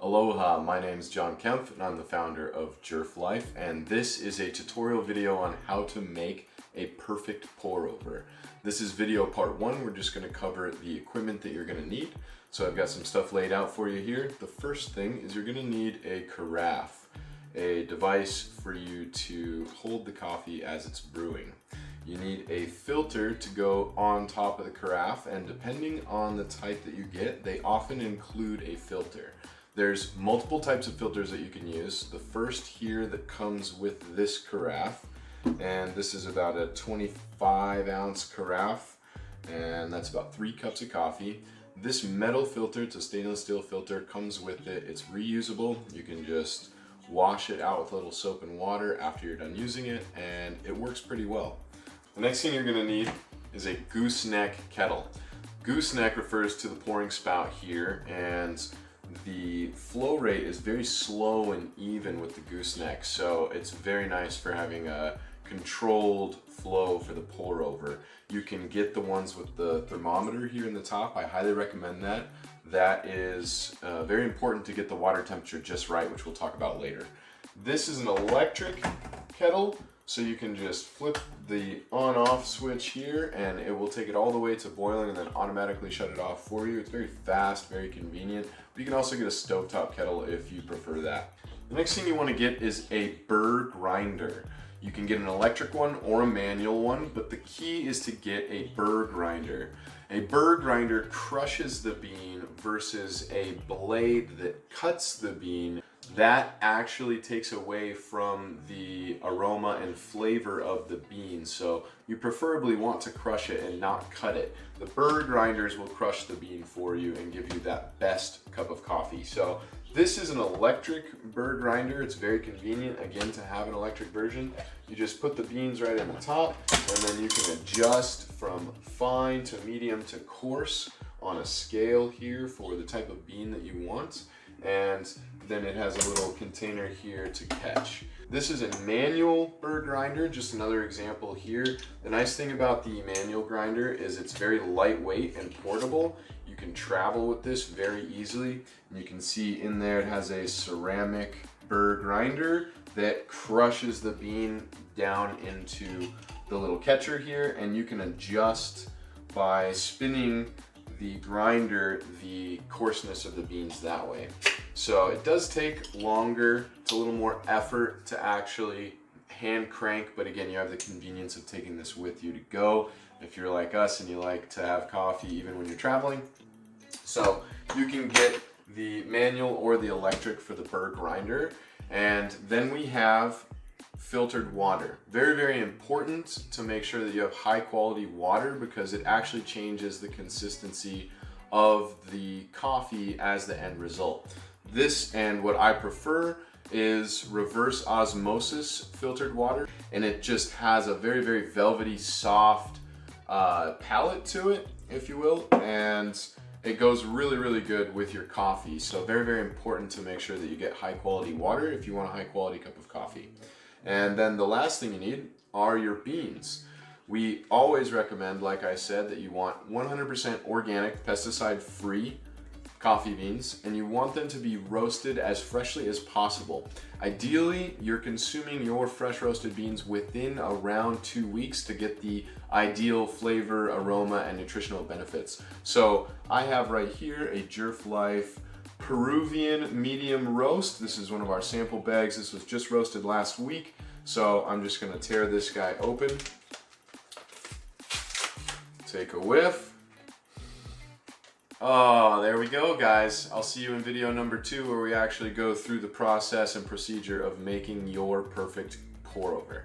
Aloha, my name is John Kempf and I'm the founder of Jerf Life, and this is a tutorial video on how to make a perfect pour over. This is video part one. We're just going to cover the equipment that you're going to need. So I've got some stuff laid out for you here. The first thing is you're going to need a carafe, a device for you to hold the coffee as it's brewing. You need a filter to go on top of the carafe, and depending on the type that you get, they often include a filter. There's multiple types of filters that you can use. The first here that comes with this carafe, and this is about a 25-ounce carafe, and that's about 3 cups of coffee. This metal filter, it's a stainless steel filter, comes with it. It's reusable. You can just wash it out with a little soap and water after you're done using it, and it works pretty well. The next thing you're going to need is a gooseneck kettle. Gooseneck refers to the pouring spout here, and the flow rate is very slow and even with the gooseneck, so it's very nice for having a controlled flow for the pour over. You can get the ones with the thermometer here in the top. I highly recommend that. That is very important to get the water temperature just right, which we'll talk about later. This is an electric kettle, so you can just flip the on-off switch here and it will take it all the way to boiling and then automatically shut it off for you. It's very fast, very convenient. But you can also get a stovetop kettle if you prefer that. The next thing you want to get is a burr grinder. You can get an electric one or a manual one, but the key is to get a burr grinder. A burr grinder crushes the bean versus a blade that cuts the bean. That actually takes away from the aroma and flavor of the bean, so you preferably want to crush it and not cut it. The burr grinders will crush the bean for you and give you that best cup of coffee. So this is an electric burr grinder. It's very convenient, again, to have an electric version. You just put the beans right in the top, and then you can adjust from fine to medium to coarse on a scale here for the type of bean that you want. And then it has a little container here to catch. This is a manual burr grinder, just another example here. The nice thing about the manual grinder is it's very lightweight and portable. You can travel with this very easily. And you can see in there it has a ceramic burr grinder that crushes the bean down into the little catcher here, and you can adjust by spinning the grinder the coarseness of the beans that way. So it does take longer, it's a little more effort to actually hand crank, but again, you have the convenience of taking this with you to go if you're like us and you like to have coffee even when you're traveling. So you can get the manual or the electric for the burr grinder. And then we have filtered water. Very, very important to make sure that you have high quality water, because it actually changes the consistency of the coffee as the end result. This, and what I prefer, is reverse osmosis filtered water, and it just has a very, very velvety, soft palate to it, if you will, and it goes really, really good with your coffee. So very, very important to make sure that you get high quality water if you want a high quality cup of coffee. And then the last thing you need are your beans. We always recommend, like I said, that you want 100% organic, pesticide-free coffee beans, and you want them to be roasted as freshly as possible. Ideally, you're consuming your fresh roasted beans within around 2 weeks to get the ideal flavor, aroma, and nutritional benefits. So I have right here a Jerf Life Peruvian medium roast. This is one of our sample bags. This was just roasted last week. So I'm just gonna tear this guy open. Take a whiff. Oh, there we go, guys. I'll see you in video number 2, where we actually go through the process and procedure of making your perfect pour over.